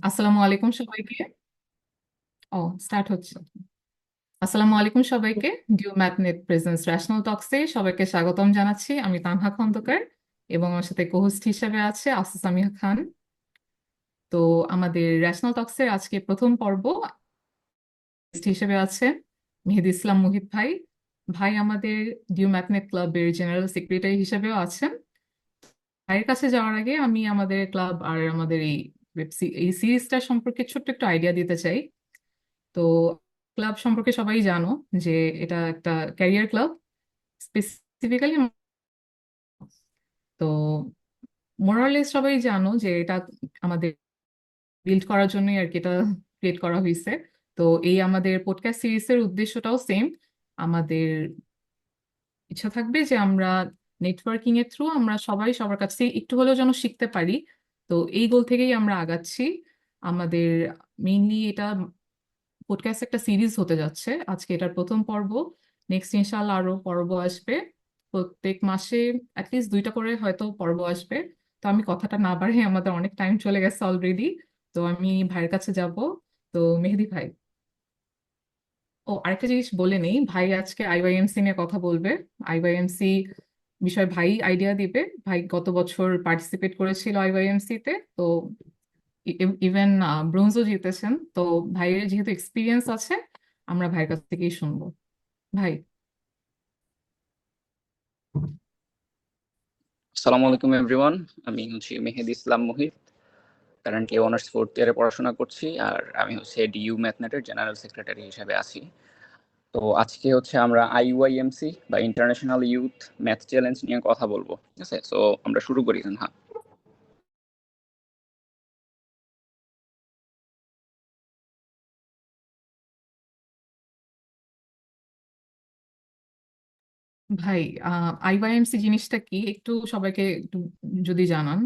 আসসালামু আলাইকুম সবাইকে। ও, স্টার্ট হচ্ছে। আসসালামু আলাইকুম সবাইকে। ডিউ ম্যাথনেট প্রেজেন্স রেশনাল টক্সে সবাইকে স্বাগতম জানাচ্ছি। আমি তানহা খন্দকার এবং আমার সাথে কোহোস্ট হিসেবে আছে আফসাস সামিয়া খান। তো আমাদের রেশনাল টক্সের আজকে প্রথম পর্ব guest হিসেবে আছে মেহেদি ইসলাম মুহিত ভাই। ভাই আমাদের ডিউ ম্যাথনেট ক্লাবের জেনারেল সেক্রেটারি হিসেবেও আছেন। ভাইয়ের কাছে যাওয়ার আগে আমি আমাদের ক্লাব আর আমাদের এই সিরিজটা সম্পর্কে ছোট্ট একটু আইডিয়া দিতে চাই। তো ক্লাব সম্পর্কে সবাই জানো যে এটা একটা ক্যারিয়ার ক্লাব স্পেসিফিক্যালি। তো মোরালেস সবাই জানো যে এটা আমাদের বিল্ড করার জন্যই আর কি এটা ক্রিয়েট করা হয়েছে। তো এই আমাদের পডকাস্ট সিরিজের উদ্দেশ্যটাও সেম। আমাদের ইচ্ছা থাকবে যে আমরা নেটওয়ার্কিং এর থ্রু আমরা সবাই সবার কাছ থেকে একটু হলেও যেন শিখতে পারি। তো এই গোল থেকেই আমরা আগাচ্ছি। আমাদের মেইনলি এটা পডকাস্ট একটা সিরিজ হতে যাচ্ছে। আজকে এটার প্রথম পর্ব। নেক্সট ইনশাল্লাহ আরো পর্ব আসবে। প্রত্যেক মাসে অ্যাটলিস্ট 2টা করে হয়তো পর্ব আসবে। তো আমি কথাটা না বাড়িয়ে, আমাদের অনেক টাইম চলে গেছে অলরেডি। তো আমি ভাইয়ের কাছে যাব। তো মেহেদি ভাই, ও আরেকটা জিনিস বলে নেই, ভাই আজকে আইওয়াইএমসি নিয়ে কথা বলবে। আইওয়াইএমসি বিষয়ে ভাই আইডিয়া দিবে। ভাই গত বছর পার্টিসিপেট করেছিল আইওয়াইএমসি তে। তো ইভেন ব্রোঞ্জও জিতেছেন। তো ভাইয়ের যেহেতু এক্সপিরিয়েন্স আছে, আমরা ভাইয়ের কাছ থেকেই শুনবো। ভাই। আসসালামু আলাইকুম এভরিওয়ান। আমি মেহেদি ইসলাম মোহিত। কারেন্টলি অনার্স ফোর্থ ইয়ারে পড়াশোনা করছি, আর আমি ডিইউ ম্যাথনেটের জেনারেল সেক্রেটারি হিসেবে আছি। তো আজকে আমরা আইওয়াইএমসি বা ইন্টারন্যাশনাল ইউথ ম্যাথ চ্যালেঞ্জ নিয়ে কথা বলবো। ঠিক আছে, সো আমরা শুরু করি। হ্যাঁ, ভাই, আইওয়াইএমসি জিনিসটা কি একটু সবাইকে একটু যদি জানান।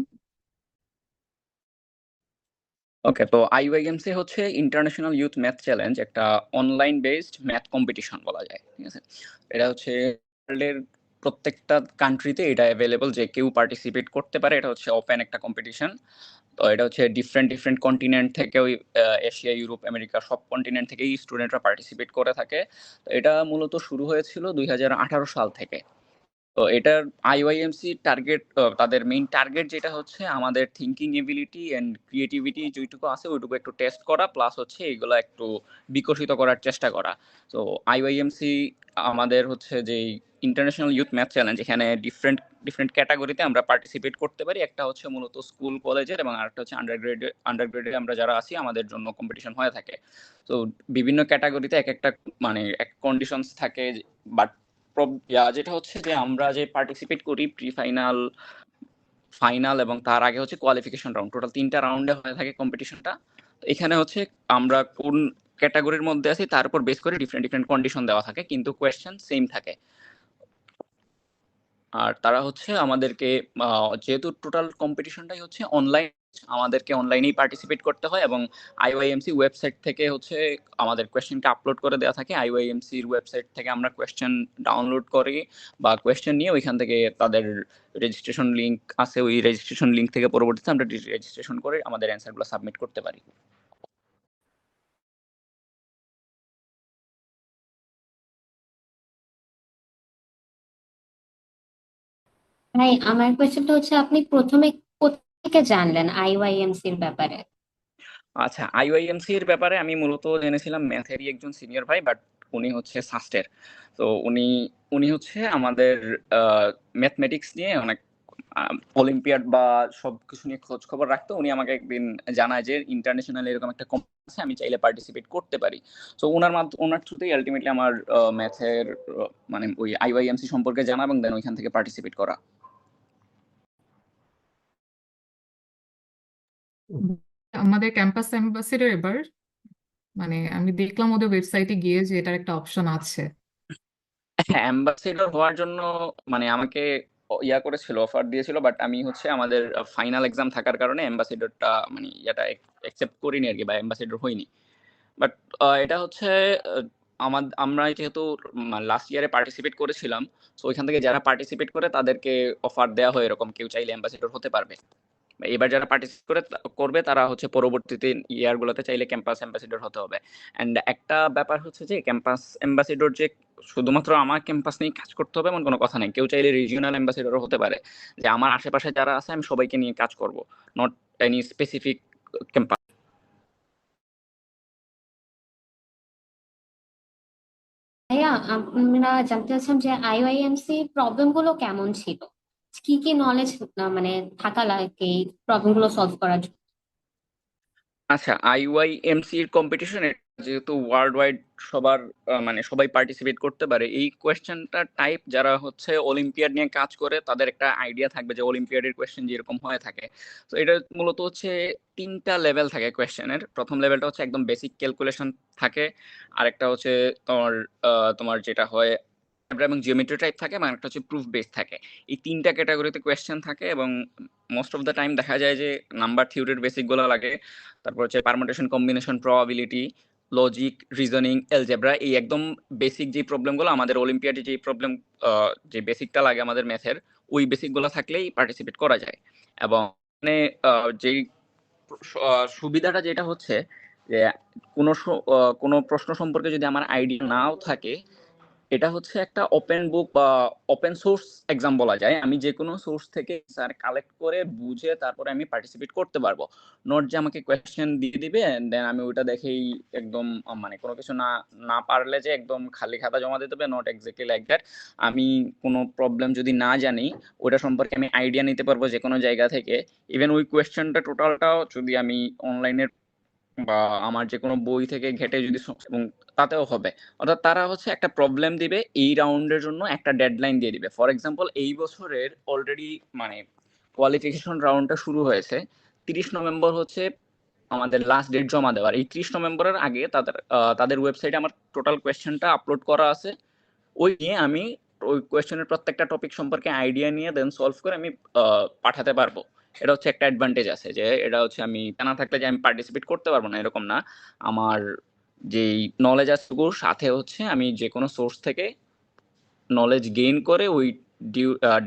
ওকে। তো আইওয়াইএমসি হচ্ছে ইন্টারন্যাশনাল ইউথ ম্যাথ চ্যালেঞ্জ, একটা অনলাইন বেসড ম্যাথ কম্পিটিশন বলা যায়। ঠিক আছে, এটা ওয়ার্ল্ডের প্রত্যেকটা কান্ট্রিতে এটা অ্যাভেলেবল, যে কেউ পার্টিসিপেট করতে পারে। এটা ওপেন একটা কম্পিটিশন। তো এটা ডিফারেন্ট ডিফারেন্ট কন্টিনেন্ট থেকে, ওই এশিয়া, ইউরোপ, আমেরিকা সব কন্টিনেন্ট থেকেই স্টুডেন্টরা পার্টিসিপেট করে থাকে। তো এটা মূলত শুরু হয়েছিল 2018 সাল থেকে। তো এটার আইওয়াইএমসি টার্গেট, তাদের মেইন টার্গেট যেটা হচ্ছে আমাদের থিঙ্কিং এবিলিটি এন্ড ক্রিয়েটিভিটি যেটুকু আছে ওইটুকু একটু টেস্ট করা, প্লাস এগুলো একটু বিকশিত করার চেষ্টা করা। তো আইওয়াইএমসি আমাদের যে ইন্টারন্যাশনাল ইউথ ম্যাথ চ্যালেঞ্জ, এখানে ডিফারেন্ট ডিফারেন্ট ক্যাটাগরিতে আমরা পার্টিসিপেট করতে পারি। একটা মূলত স্কুল কলেজের, এবং আরেকটা আন্ডারগ্রেডে আমরা যারা আছি আমাদের জন্য কম্পিটিশন হয়ে থাকে। তো বিভিন্ন ক্যাটাগরিতে এক একটা এক কন্ডিশনস থাকে। বাট যেটা যে আমরা যে পার্টিসিপেট করি প্রি ফাইনাল, ফাইনাল এবং তার আগে কোয়ালিফিকেশন রাউন্ড, টোটাল 3টা রাউন্ডে হয়ে থাকে কম্পিটিশনটা। এখানে আমরা কোন ক্যাটাগরির মধ্যে আছি তার উপর বেস করে ডিফারেন্ট ডিফারেন্ট কন্ডিশন দেওয়া থাকে, কিন্তু কোয়েশ্চেন সেম থাকে। আর তারা আমাদেরকে, যেহেতু টোটাল কম্পিটিশনটাই অনলাইন, আমাদেরকে অনলাইনেই পার্টিসিপেট করতে হয়, এবং আইওয়াইএমসি ওয়েবসাইট থেকে আমাদের কোয়েশ্চেনকে আপলোড করে দেওয়া থাকে। আইওয়াইএমসির ওয়েবসাইট থেকে আমরা কোয়েশ্চেন ডাউনলোড করি বা কোয়েশ্চেন নিয়ে ওইখান থেকে তাদের রেজিস্ট্রেশন লিঙ্ক আছে, ওই রেজিস্ট্রেশন লিঙ্ক থেকে পরবর্তীতে আমরা রেজিস্ট্রেশন করে আমাদের অ্যান্সারগুলো সাবমিট করতে পারি। ভাই, আমার কোয়েশ্চেনটা হচ্ছে আপনি প্রথমে কোথা থেকে জানলেন আইওয়াইএমসির ব্যাপারে? আচ্ছা, আইওআইএমসি এর ব্যাপারে আমি মূলত জেনেছিলাম ম্যাথেরই একজন সিনিয়র ভাই, বাট উনি সাস্টের। তো উনি উনি আমাদের ম্যাথমেটিক্স নিয়ে অনেক অলিম্পিয়াড বা সবকিছু নিয়ে খোঁজ খবর রাখতো। উনি আমাকে একদিন জানায় যে ইন্টারন্যাশনাল এরকম একটা কম্পিটিশন আছে, আমি চাইলে পার্টিসিপেট করতে পারি। তো ওনার থ্রুতেই আলটিমেটলি আমার ম্যাথের মানে ওই আইওআইএমসি সম্পর্কে জানা, এবং দেন ওইখান থেকে পার্টিসিপেট করা। আমাদের ক্যাম্পাস অ্যাম্বাসেডর এবার, মানে আমি দেখলাম ওদের ওয়েবসাইটে গিয়ে যে এটার একটা অপশন আছে। হ্যাঁ, অ্যাম্বাসেডর হওয়ার জন্য আমাকে করেছিল, অফার দিয়েছিল, বাট আমি আমাদের ফাইনাল এক্সাম থাকার কারণে অ্যাম্বাসেডরটা ইয়াটা অ্যাকসেপ্ট করিনি আর কি, বা অ্যাম্বাসেডর হইনি। বাট এটা আমরা যেহেতু লাস্ট ইয়ারে পার্টিসিপেট করেছিলাম, তো ওইখান থেকে যারা পার্টিসিপেট করে তাদেরকে অফার দেওয়া হয় এরকম, কেউ চাইলে অ্যাম্বাসেডর হতে পারবে। এবার যারা পার্টিসিপেট করবে তারা হচ্ছে পরবর্তীতে ইয়ারগুলোতে চাইলে ক্যাম্পাস অ্যাম্বাসেডর হতে হবে। অ্যান্ড একটা ব্যাপার হচ্ছে যে ক্যাম্পাস অ্যাম্বাসেডর যে শুধুমাত্র আমার ক্যাম্পাস নিয়ে কাজ করতে হবে এমন কোনো কথা নেই, কেউ চাইলে রিজিওনাল অ্যাম্বাসেডরও হতে পারে, যে আমার আশেপাশে যারা আছে আমি সবাইকে নিয়ে কাজ করব, নট এনি স্পেসিফিক ক্যাম্পাস। ভাইয়া, আমরা জানতে চাচ্ছিলাম যে আইওআইএমসি প্রবলেম গুলো কেমন ছিল, কি কি নলেজ মানে থাকা লাগে এই প্রবলেম গুলো সলভ করার জন্য? আচ্ছা, আইওয়াইএমসি এর কম্পিটিশন যেহেতু ওয়ার্ল্ড ওয়াইড সবার মানে সবাই পার্টিসিপেট করতে পারে, এই কোয়েশ্চেনটা টাইপ যারা হচ্ছে অলিম্পিয়াড নিয়ে কাজ করে তাদের একটা আইডিয়া থাকবে যে অলিম্পিয়াডের কোয়েশ্চেন যেরকম হয়ে থাকে। তো এটা মূলত হচ্ছে তিনটা লেভেল থাকে কোয়েশ্চেনের। প্রথম লেভেলটা হচ্ছে একদম বেসিক ক্যালকুলেশন থাকে, আরেকটা হচ্ছে তোমার তোমার যেটা হয় এবং জিওমেট্রি টাইপ থাকে, এবং একটা হচ্ছে প্রুফ বেস থাকে। এই তিনটা ক্যাটাগরিতে কোয়েশ্চেন থাকে এবং মোস্ট অফ দ্য টাইম দেখা যায় যে নাম্বার থিওরির বেসিক গুলো লাগে, তারপর হচ্ছে permutation, combination, probability, logic, reasoning, algebra, এই একদম বেসিক যে প্রবলেমগুলো আমাদের অলিম্পিয়াডে যে প্রবলেম যে বেসিকটা লাগে আমাদের ম্যাথের, ওই বেসিকগুলো থাকলেই পার্টিসিপেট করা যায়। এবং মানে যেই সুবিধাটা যেটা হচ্ছে যে কোনো প্রশ্ন সম্পর্কে যদি আমার আইডিয়া নাও থাকে, এটা হচ্ছে একটা ওপেন বুক বা ওপেন সোর্স এক্সাম বলা যায়। আমি যে কোনো সোর্স থেকে স্যার কালেক্ট করে বুঝে তারপরে আমি পার্টিসিপেট করতে পারবো। নোট যে আমাকে কোয়েশ্চেন দিয়ে দিবে দেন আমি ওইটা দেখেই একদম মানে কোনো কিছু না না পারলে যে একদম খালি খাতা জমা দিতে হবে, নট এক্স্যাক্টলি লাইক দ্যাট। আমি কোনো প্রবলেম যদি না জানি ওটা সম্পর্কে আমি আইডিয়া নিতে পারবো যে কোনো জায়গা থেকে। ইভেন ওই কোয়েশ্চেনটা টোটালটাও যদি আমি অনলাইনের বা আমার যে কোনো বই থেকে ঘেটে যদি এবং তাতেও হবে। অর্থাৎ তারা হচ্ছে একটা প্রবলেম দিবে, এই রাউন্ডের জন্য একটা ডেডলাইন দিয়ে দিবে। ফর এক্সাম্পল এই বছরের অলরেডি মানে কোয়ালিফিকেশন রাউন্ডটা শুরু হয়েছে, 30 নভেম্বর হচ্ছে আমাদের লাস্ট ডেট জমা দেওয়ার। এই 30 নভেম্বরের আগে তাদের ওয়েবসাইটে আমার টোটাল কোয়েশ্চেনটা আপলোড করা আছে। ওই নিয়ে আমি ওই কোয়েশ্চেনের প্রত্যেকটা টপিক সম্পর্কে আইডিয়া নিয়ে দেন সলভ করে আমি পাঠাতে পারবো। এটা হচ্ছে একটা অ্যাডভান্টেজ আছে, যে এটা হচ্ছে আমি জানা থাকলে যে আমি পার্টিসিপেট করতে পারবো না এরকম না। আমার যেই নলেজ আছে ওর সাথে হচ্ছে আমি যে কোনো সোর্স থেকে নলেজ গেইন করে ওই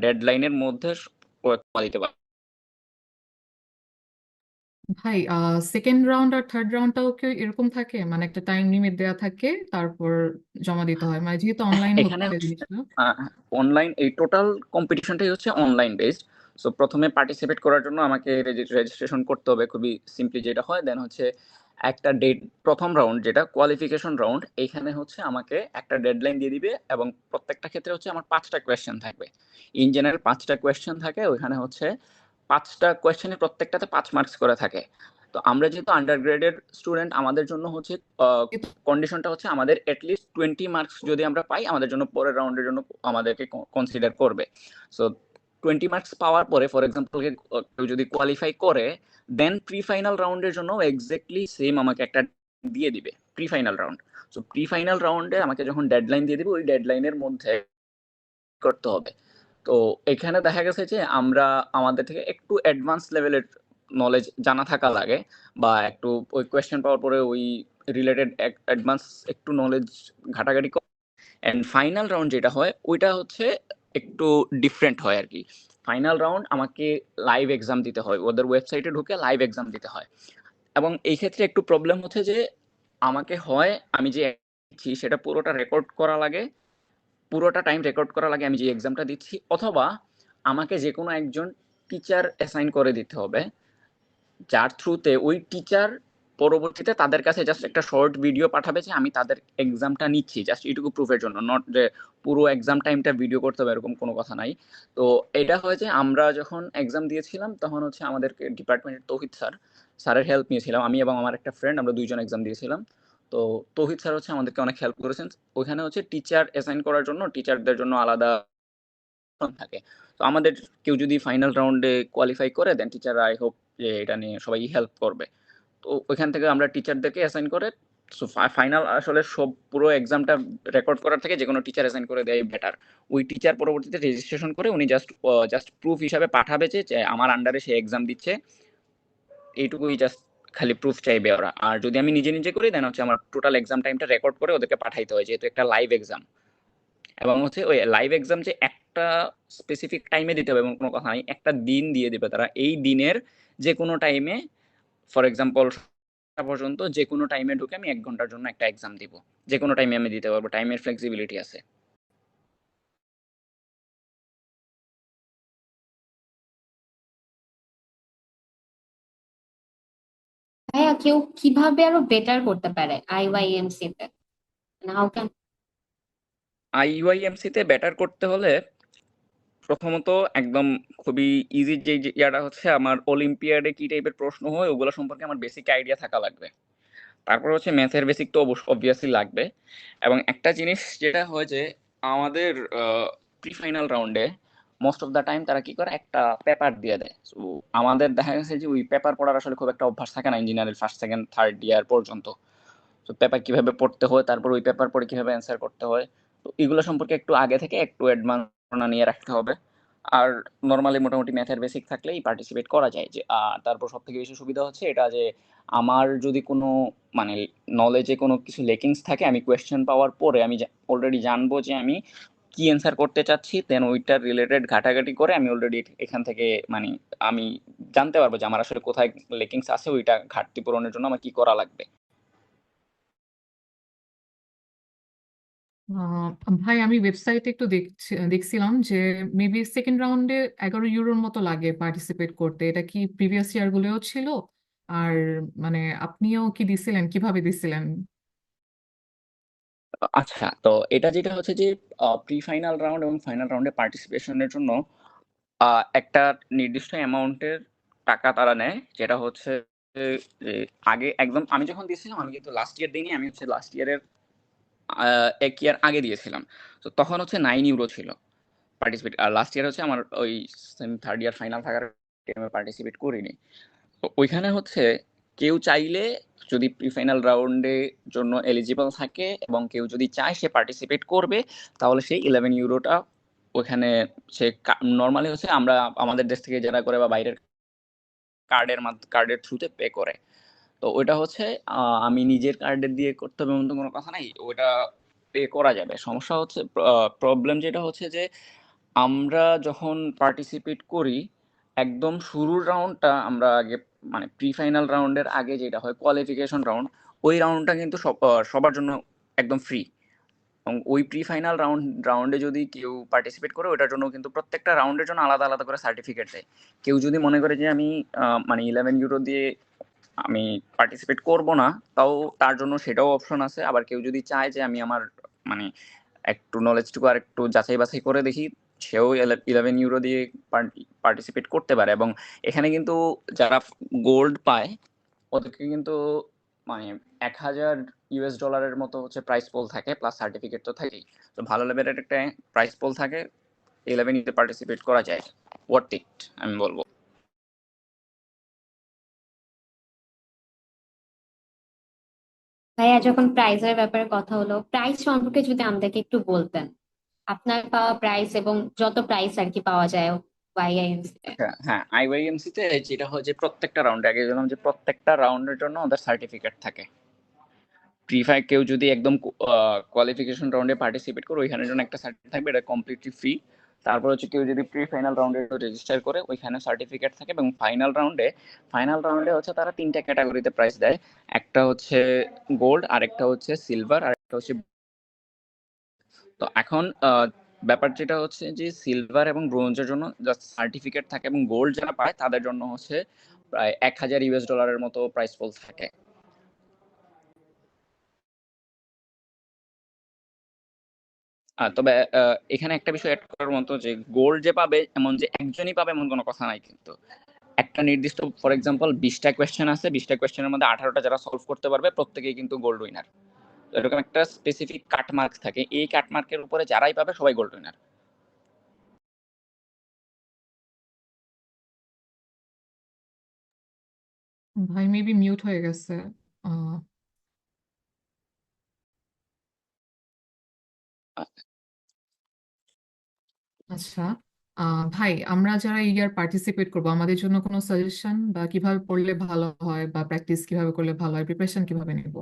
ডেডলাইনের মধ্যে দিতে পারবো। ভাই, সেকেন্ড রাউন্ড আর থার্ড রাউন্ডটাও কি এরকম থাকে? মানে একটা টাইম লিমিট দেওয়া থাকে, তারপর জমা দিতে হয়, মানে যেহেতু অনলাইন এখানে হচ্ছে হচ্ছে জিনিসটা। অনলাইন, এই টোটাল কম্পিটিশনটাই হচ্ছে অনলাইন বেসড। সো প্রথমে পার্টিসিপেট করার জন্য আমাকে রেজিস্ট্রেশন করতে হবে, খুবই সিম্পলি যেটা হয়। দেন হচ্ছে একটা ডেট, প্রথম রাউন্ড যেটা কোয়ালিফিকেশন রাউন্ড, এইখানে হচ্ছে আমাকে একটা ডেডলাইন দিয়ে দিবে এবং প্রত্যেকটা ক্ষেত্রে হচ্ছে আমার 5টা কোয়েশ্চেন থাকবে। ইন জেনারেল 5টা কোয়েশ্চেন থাকে ওইখানে, হচ্ছে 5টা কোয়েশ্চেনের প্রত্যেকটাতে 5 মার্কস করে থাকে। তো আমরা যেহেতু আন্ডার গ্রেডের স্টুডেন্ট, আমাদের জন্য হচ্ছে কন্ডিশনটা হচ্ছে আমাদের এটলিস্ট 20 মার্কস যদি আমরা পাই আমাদের জন্য পরের রাউন্ডের জন্য আমাদেরকে কনসিডার করবে। সো 20 মার্কস পাওয়ার পরে ফর এক্সাম্পল কেউ যদি কোয়ালিফাই করে, দেন প্রি ফাইনাল রাউন্ডের জন্য এক্স্যাক্টলি সেম আমাকে একটা দিয়ে দিবে pre final round. So pre final রাউন্ডে আমাকে যখন ডেডলাইন দিয়ে দিবে ওই ডেডলাইনের মধ্যে করতে হবে। তো এখানে দেখা গেছে যে আমরা আমাদের থেকে একটু অ্যাডভান্স লেভেলের নলেজ জানা থাকা লাগে, বা একটু ওই কোয়েশ্চেন পাওয়ার পরে ওই রিলেটেড অ্যাডভান্স একটু নলেজ ঘাটাঘাটি। অ্যান্ড ফাইনাল রাউন্ড যেটা হয় ওইটা হচ্ছে একটু ডিফারেন্ট হয় আর কি। ফাইনাল রাউন্ড আমাকে লাইভ এক্সাম দিতে হয়, ওদের ওয়েবসাইটে ঢুকে লাইভ এক্সাম দিতে হয়। এবং এই ক্ষেত্রে একটু প্রবলেম হচ্ছে যে আমাকে হয় আমি যে দিচ্ছি সেটা পুরোটা রেকর্ড করা লাগে, পুরোটা টাইম রেকর্ড করা লাগে আমি যে এক্সামটা দিচ্ছি, অথবা আমাকে যে কোনো একজন টিচার অ্যাসাইন করে দিতে হবে, যার থ্রুতে ওই টিচার পরবর্তীতে তাদের কাছে জাস্ট একটা শর্ট ভিডিও পাঠাবে যে আমি তাদের এক্সামটা নিচ্ছি, জাস্ট এইটুকু প্রুফের জন্য, নট যে পুরো এক্সাম টাইমটা ভিডিও করতে হবে এরকম কোনো কথা নাই। তো এটা হয়েছে আমরা যখন এক্সাম দিয়েছিলাম তখন হচ্ছে আমাদেরকে ডিপার্টমেন্টের তৌহিদ স্যারের হেল্প নিয়েছিলাম, আমি এবং আমার একটা ফ্রেন্ড, আমরা দুইজন এক্সাম দিয়েছিলাম। তো তৌহিদ স্যার হচ্ছে আমাদেরকে অনেক হেল্প করেছেন। ওখানে হচ্ছে টিচার অ্যাসাইন করার জন্য টিচারদের জন্য আলাদা থাকে। তো আমাদের কেউ যদি ফাইনাল রাউন্ডে কোয়ালিফাই করে দেন টিচার, আই হোপ যে এটা নিয়ে সবাই হেল্প করবে। তো ওইখান থেকে আমরা টিচারদেরকে অ্যাসাইন করে, সো ফাইনাল আসলে সব পুরো এক্সামটা রেকর্ড করার থেকে যে কোনো টিচার অ্যাসাইন করে দেয় বেটার। ওই টিচার পরবর্তীতে রেজিস্ট্রেশন করে উনি জাস্ট প্রুফ হিসাবে পাঠাবে যে আমার আন্ডারে সে এক্সাম দিচ্ছে, এইটুকুই জাস্ট খালি প্রুফ চাইবে ওরা। আর যদি আমি নিজে নিজে করি দেন হচ্ছে আমার টোটাল এক্সাম টাইমটা রেকর্ড করে ওদেরকে পাঠাইতে হয়, যেহেতু একটা লাইভ এক্সাম। এবং হচ্ছে ওই লাইভ এক্সাম যে একটা স্পেসিফিক টাইমে দিতে হবে এমন কোনো কথা নাই, একটা দিন দিয়ে দিবে তারা, এই দিনের যে কোনো টাইমে, ফর এক্সাম্পল পর্যন্ত যে কোনো টাইমে ঢুকে আমি 1 ঘন্টার জন্য একটা এক্সাম দিব, যে কোনো টাইমে আমি দিতে পারবো, টাইমের ফ্লেক্সিবিলিটি আছে। ভাইয়া কেউ কিভাবে আরো বেটার করতে পারে আইওয়াইএমসি তে? How can? আইইউআইএমসি তে বেটার করতে হলে প্রথমত একদম খুবই ইজি যে ইয়াটা হচ্ছে, আমার অলিম্পিয়াডে কি টাইপের প্রশ্ন হয় ওগুলো সম্পর্কে আমার বেসিক আইডিয়া থাকা লাগবে। তারপর হচ্ছে ম্যাথের বেসিক তো অবভিয়াসলি লাগবে। এবং একটা জিনিস যেটা হয় যে আমাদের প্রি ফাইনাল রাউন্ডে মোস্ট অফ দ্য টাইম তারা কি করে, একটা পেপার দিয়ে দেয়। তো আমাদের দেখা গেছে যে ওই পেপার পড়ার আসলে খুব একটা অভ্যাস থাকে না engineering first second third year পর্যন্ত। তো পেপার কিভাবে পড়তে হয়, তারপর ওই পেপার পড়ে কিভাবে অ্যান্সার করতে হয়, তো এগুলো সম্পর্কে একটু আগে থেকে একটু অ্যাডভান্স ধারণা নিয়ে রাখতে হবে। আর নর্মালি মোটামুটি ম্যাথের বেসিক থাকলেই পার্টিসিপেট করা যায়। যে তারপর সব থেকে বেশি সুবিধা হচ্ছে এটা যে আমার যদি কোনো মানে নলেজে কোনো কিছু লেকিংস থাকে, আমি কোয়েশ্চেন পাওয়ার পরে আমি অলরেডি জানবো যে আমি কি অ্যান্সার করতে চাচ্ছি, দেন ওইটার রিলেটেড ঘাটাঘাটি করে আমি অলরেডি এখান থেকে মানে আমি জানতে পারবো যে আমার আসলে কোথায় লেকিংস আছে, ওইটা ঘাটতি পূরণের জন্য আমার কি করা লাগবে। ভাই আমি ওয়েবসাইটে একটু দেখছিলাম যে মেবি সেকেন্ড রাউন্ডে 11 ইউরোর মতো লাগে পার্টিসিপেট করতে। এটা কি প্রিভিয়াস ইয়ার গুলোও ছিল? আর মানে আপনিও কি দিছিলেন, কিভাবে দিছিলেন? আচ্ছা, তো এটা যেটা হচ্ছে যে প্রি ফাইনাল রাউন্ড এবং ফাইনাল রাউন্ডে পার্টিসিপেশনের জন্য একটা নির্দিষ্ট অ্যামাউন্টের টাকা তারা নেয়, যেটা হচ্ছে যে আগে একদম আমি যখন দিয়েছিলাম, আমি কিন্তু লাস্ট ইয়ার দিইনি, আমি হচ্ছে লাস্ট ইয়ারের 1 ইয়ার আগে দিয়েছিলাম। তো তখন হচ্ছে 9 ইউরো ছিল পার্টিসিপেট। আর লাস্ট ইয়ার হচ্ছে আমার ওই থার্ড ইয়ার ফাইনাল থাকার টাইমে পার্টিসিপেট করিনি। তো ওইখানে হচ্ছে কেউ চাইলে যদি প্রি ফাইনাল রাউন্ডের জন্য এলিজিবল থাকে এবং কেউ যদি চায় সে পার্টিসিপেট করবে, তাহলে সেই 11 ইউরোটা ওখানে সে নর্মালি হচ্ছে আমরা আমাদের দেশ থেকে যারা করে বা বাইরের কার্ডের থ্রুতে পে করে। তো ওইটা হচ্ছে আমি নিজের কার্ডের দিয়ে করতে হবে এমন তো কোনো কথা নাই, ওইটা পে করা যাবে। সমস্যা হচ্ছে, প্রবলেম যেটা হচ্ছে যে আমরা যখন পার্টিসিপেট করি একদম শুরুর রাউন্ডটা আমরা আগে মানে প্রি ফাইনাল রাউন্ডের আগে যেটা হয় কোয়ালিফিকেশন রাউন্ড, ওই রাউন্ডটা কিন্তু সবার জন্য একদম ফ্রি। এবং ওই প্রি ফাইনাল রাউন্ডে যদি কেউ পার্টিসিপেট করে ওটার জন্য কিন্তু প্রত্যেকটা রাউন্ডের জন্য আলাদা আলাদা করে সার্টিফিকেট দেয়। কেউ যদি মনে করে যে আমি মানে 11 ইউরো দিয়ে আমি পার্টিসিপেট করব না, তাও তার জন্য সেটাও অপশন আছে। আবার কেউ যদি চায় যে আমি আমার মানে একটু নলেজটুকু আর একটু যাচাই বাছাই করে দেখি, সেও 11 ইউরো দিয়ে পার্টিসিপেট করতে পারে। এবং এখানে কিন্তু যারা গোল্ড পায় ওদেরকে কিন্তু মানে 1000 US ডলারের মতো হচ্ছে প্রাইস পোল থাকে, প্লাস সার্টিফিকেট তো থাকেই। তো ভালো লেভেলের একটা প্রাইস পোল থাকে, 11 ইতে পার্টিসিপেট করা যায়, ওয়ার্থ ইট আমি বলবো। ভাইয়া যখন প্রাইজের ব্যাপারে কথা হলো, প্রাইস সম্পর্কে যদি আমাদেরকে একটু বলতেন, আপনার পাওয়া প্রাইস এবং যত প্রাইস আর কি পাওয়া যায় আইওয়াইএমসি তে। আচ্ছা, হ্যাঁ, আইওয়াইএমসি তে যেটা হয় যে প্রত্যেকটা রাউন্ডে আগে বললাম যে প্রত্যেকটা রাউন্ডের জন্য ওদের সার্টিফিকেট থাকে। প্রি-ফাই কেউ যদি একদম কোয়ালিফিকেশন রাউন্ডে পার্টিসিপেট করে ওইখানের জন্য একটা সার্টিফিকেট থাকবে, এটা কমপ্লিটলি ফ্রি। তারপর হচ্ছে কেউ যদি প্রি ফাইনাল রাউন্ডে রেজিস্টার করে ওইখানে সার্টিফিকেট থাকে। এবং ফাইনাল রাউন্ডে হচ্ছে তারা 3টা ক্যাটাগরিতে প্রাইস দেয়। একটা হচ্ছে গোল্ড, আরেকটা হচ্ছে সিলভার, আর একটা হচ্ছে। তো এখন ব্যাপার যেটা হচ্ছে যে সিলভার এবং ব্রোঞ্জের জন্য জাস্ট সার্টিফিকেট থাকে, এবং গোল্ড যারা পায় তাদের জন্য হচ্ছে প্রায় 1000 US ডলারের মতো প্রাইস পোল থাকে। তবে এখানে একটা বিষয় অ্যাড করার মতো যে গোল্ড যে পাবে এমন যে একজনই পাবে এমন কোনো কথা নাই কিন্তু। একটা নির্দিষ্ট ফর এক্সাম্পল 20টা কোয়েশ্চেন আছে, 20টা কোয়েশ্চেনের মধ্যে 18টা যারা সলভ করতে পারবে প্রত্যেকেই কিন্তু গোল্ড উইনার। এরকম একটা স্পেসিফিক কাট মার্ক থাকে, এই কাট মার্কের উপরে যারাই পাবে সবাই গোল্ড উইনার। ভাই মেবি মিউট হয়ে গেছে। আহ, আচ্ছা। ভাই আমরা যারা ইয়ার পার্টিসিপেট করবো আমাদের জন্য কোনো সাজেশন বা কিভাবে পড়লে ভালো হয় বা প্র্যাকটিস কিভাবে করলে ভালো হয়, প্রিপারেশন কিভাবে নিব?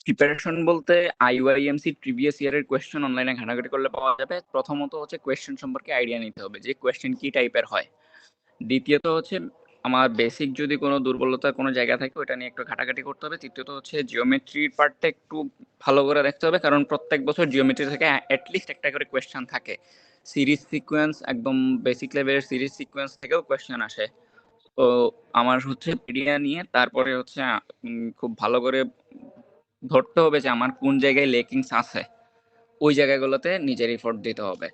প্রিপারেশন বলতে আইওআইএমসি প্রিভিয়াস ইয়ারের কোয়েশ্চেন অনলাইনে ঘাটাঘাটি করলে পাওয়া যাবে। প্রথমত হচ্ছে কোয়েশ্চেন সম্পর্কে আইডিয়া নিতে হবে যে কোয়েশ্চেন কি টাইপের হয়। দ্বিতীয়ত হচ্ছে আমার বেসিক যদি কোনো দুর্বলতার কোনো জায়গা থাকে ওটা নিয়ে একটু ঘাটাঘাটি করতে হবে। তৃতীয়ত হচ্ছে জিওমেট্রির পার্টটা একটু ভালো করে দেখতে হবে, কারণ প্রত্যেক বছর জিওমেট্রি থেকে অ্যাটলিস্ট একটা করে কোয়েশ্চেন থাকে। সিরিজ সিকোয়েন্স, একদম বেসিক লেভেলের সিরিজ সিকোয়েন্স থেকেও কোয়েশ্চেন আসে। তো আমার হচ্ছে মিডিয়া নিয়ে তারপরে হচ্ছে খুব ভালো করে ধরতে হবে যে আমার কোন জায়গায় লেকিংস আছে, ওই জায়গাগুলোতে নিজের এফোর্ট দিতে হবে।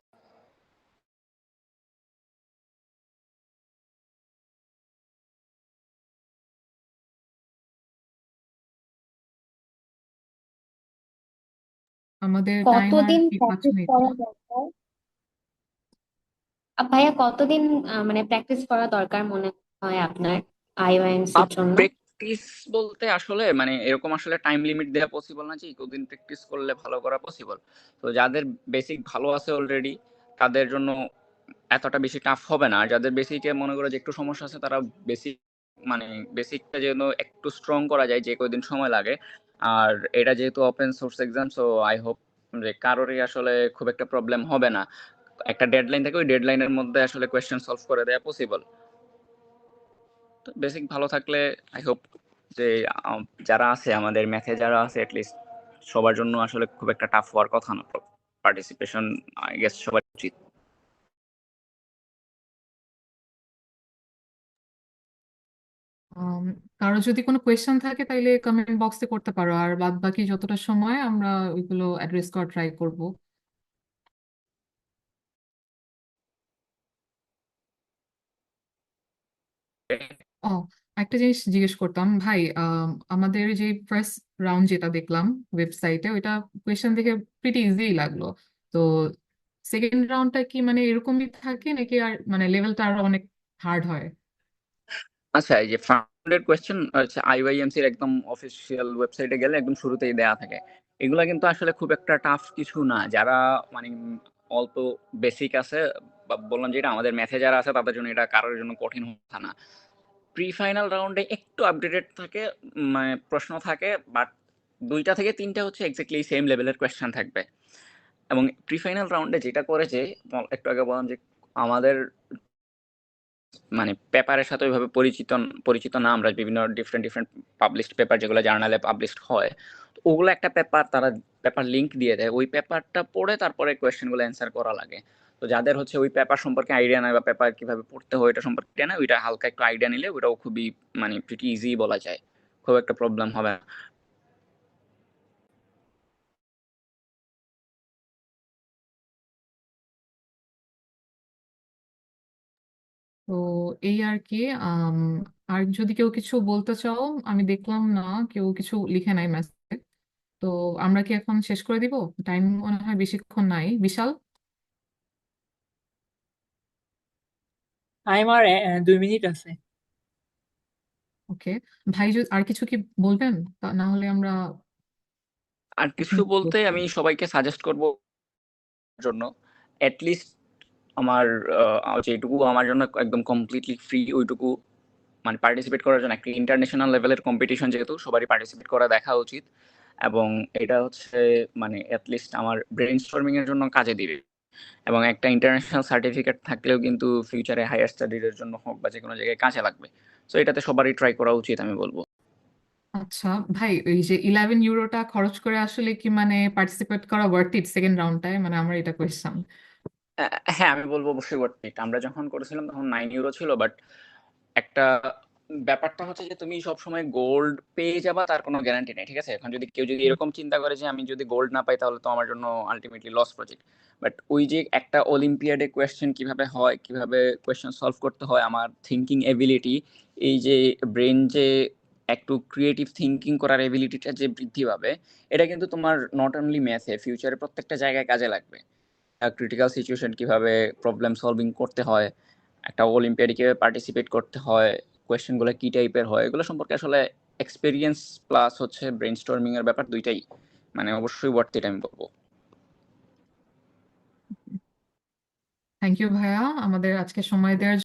আমাদের টাইম আর কতদিন 5 প্র্যাকটিস মিনিট করা না? দরকার? ভাইয়া কতদিন মানে প্র্যাকটিস করা দরকার মনে হয় আপনার আইওএমসির জন্য? প্র্যাকটিস বলতে আসলে মানে এরকম আসলে টাইম লিমিট দেওয়া পসিবল না যে কতদিন প্র্যাকটিস করলে ভালো করা পসিবল। তো যাদের বেসিক ভালো আছে অলরেডি তাদের জন্য এতটা বেশি টাফ হবে না। আর যাদের বেসিকে মনে করো যে একটু সমস্যা আছে তারা বেসিক মানে বেসিকটা যেন একটু স্ট্রং করা যায় যে কয়দিন সময় লাগে। আর এটা যেহেতু open source exam, so I hope যে কারোরই আসলে খুব একটা প্রবলেম হবে না। একটা ডেডলাইন থাকে, ওই ডেডলাইনের মধ্যে আসলে কোয়েশ্চেন সলভ করে দেওয়া পসিবল। তো বেসিক ভালো থাকলে আই হোপ যে যারা আছে আমাদের ম্যাথে যারা আছে এটলিস্ট সবার জন্য আসলে খুব একটা টাফ হওয়ার কথা না। পার্টিসিপেশন আই গেস সবার উচিত। আম, কারো যদি কোনো কোয়েশ্চেন থাকে তাইলে কমেন্ট বক্সে করতে পারো, আর বাদ বাকি যতটা সময় আমরা ওইগুলো অ্যাড্রেস করার ট্রাই করব। ও, একটা জিনিস জিজ্ঞেস করতাম ভাই, আমাদের যে ফার্স্ট রাউন্ড যেটা দেখলাম ওয়েবসাইটে, ওইটা কোয়েশ্চেন দেখে প্রিটি ইজি লাগলো। তো সেকেন্ড রাউন্ডটা কি মানে এরকমই থাকে নাকি আর মানে লেভেলটা আরো অনেক হার্ড হয়? আচ্ছা, এই যে ফাউন্ডেড কোয়েশ্চেন হচ্ছে আইওয়াইএমসি এর একদম অফিসিয়াল ওয়েবসাইটে গেলে একদম শুরুতেই দেয়া থাকে। এগুলা কিন্তু আসলে খুব একটা টাফ কিছু না। যারা মানে অল্প বেসিক আছে বা বললাম যে এটা আমাদের ম্যাথে যারা আছে তাদের জন্য এটা কারোর জন্য কঠিন কথা না। প্রি ফাইনাল রাউন্ডে একটু আপডেটেড থাকে, মানে প্রশ্ন থাকে, বাট 2টা থেকে 3টা হচ্ছে এক্স্যাক্টলি সেম লেভেলের কোয়েশ্চেন থাকবে। এবং প্রি ফাইনাল রাউন্ডে যেটা করেছে, একটু আগে বললাম যে আমাদের মানে পেপারের সাথে ওইভাবে পরিচিত পরিচিত না আমরা, বিভিন্ন ডিফারেন্ট ডিফারেন্ট পাবলিশড পেপার যেগুলো জার্নালে পাবলিশড হয়, তো ওগুলো একটা পেপার তারা পেপার লিংক দিয়ে দেয়, ওই পেপারটা পড়ে তারপরে কোয়েশ্চেনগুলো অ্যান্সার করা লাগে। তো যাদের হচ্ছে ওই পেপার সম্পর্কে আইডিয়া নাই বা পেপার কিভাবে পড়তে হয় এটা সম্পর্কে আইডিয়া নাই, ওইটা হালকা একটু আইডিয়া নিলে ওইটাও খুবই মানে প্রিটি ইজি বলা যায়, খুব একটা প্রবলেম হবে না। তো এই আর কি। আম, আর যদি কেউ কিছু বলতে চাও, আমি দেখলাম না কেউ কিছু লিখে নাই মেসেজ। তো আমরা কি এখন শেষ করে দিব? টাইম মনে হয় বেশিক্ষণ নাই। বিশাল? টাইম আর 2 মিনিট আছে। ওকে। ভাই আর কিছু কি বলবেন? না হলে আমরা আর কিছু এখন বলতে আমি সবাইকে সাজেস্ট করব জন্য অ্যাটলিস্ট আমার যেটুকু আমার জন্য একদম কমপ্লিটলি ফ্রি ওইটুকু মানে পার্টিসিপেট করার জন্য, একটা ইন্টারন্যাশনাল লেভেলের কম্পিটিশন যেহেতু সবারই পার্টিসিপেট করা দেখা উচিত। এবং এটা হচ্ছে মানে অ্যাটলিস্ট আমার ব্রেন স্টর্মিং এর জন্য কাজে দিবে। এবং একটা ইন্টারন্যাশনাল সার্টিফিকেট থাকলেও কিন্তু ফিউচারে হায়ার স্টাডিজের জন্য হোক বা যে কোনো জায়গায় কাজে লাগবে। সো এটাতে সবারই ট্রাই করা উচিত আমি বলবো। আচ্ছা ভাই, ওই যে 11 ইউরোটা খরচ করে আসলে কি মানে পার্টিসিপেট করা ওয়ার্থ ইট সেকেন্ড রাউন্ডটায়? মানে আমার এটা কোয়েশ্চেন। হ্যাঁ, আমি বলবো অবশ্যই ওয়ার্থ ইট। আমরা যখন করেছিলাম তখন 9 ইউরো ছিল, বাট একটা ব্যাপারটা হচ্ছে যে তুমি সবসময় গোল্ড পেয়ে যাবা তার কোনো গ্যারান্টি নেই, ঠিক আছে? এখন যদি কেউ যদি এরকম চিন্তা করে যে আমি যদি গোল্ড না পাই তাহলে তো আমার জন্য আলটিমেটলি লস প্রজেক্ট। বাট ওই যে একটা অলিম্পিয়াডে কোয়েশ্চেন কিভাবে হয়, কিভাবে কোয়েশ্চেন সলভ করতে হয়, আমার থিঙ্কিং এবিলিটি, এই যে ব্রেন যে একটু ক্রিয়েটিভ থিঙ্কিং করার এবিলিটিটা যে বৃদ্ধি পাবে, এটা কিন্তু তোমার নট অনলি ম্যাথে, ফিউচারে প্রত্যেকটা জায়গায় কাজে লাগবে। ক্রিটিক্যাল সিচুয়েশন কিভাবে প্রবলেম সলভিং করতে হয়, একটা অলিম্পিয়াডে কিভাবে পার্টিসিপেট করতে হয়, কোয়েশ্চেনগুলো কি টাইপের হয়, এগুলো সম্পর্কে আসলে এক্সপেরিয়েন্স প্লাস হচ্ছে ব্রেন স্টর্মিং এর ব্যাপার দুইটাই মানে অবশ্যই ওয়ার্থ ইট আমি বলবো। থ্যাংক ইউ ভাইয়া আমাদের আজকে সময় দেওয়ার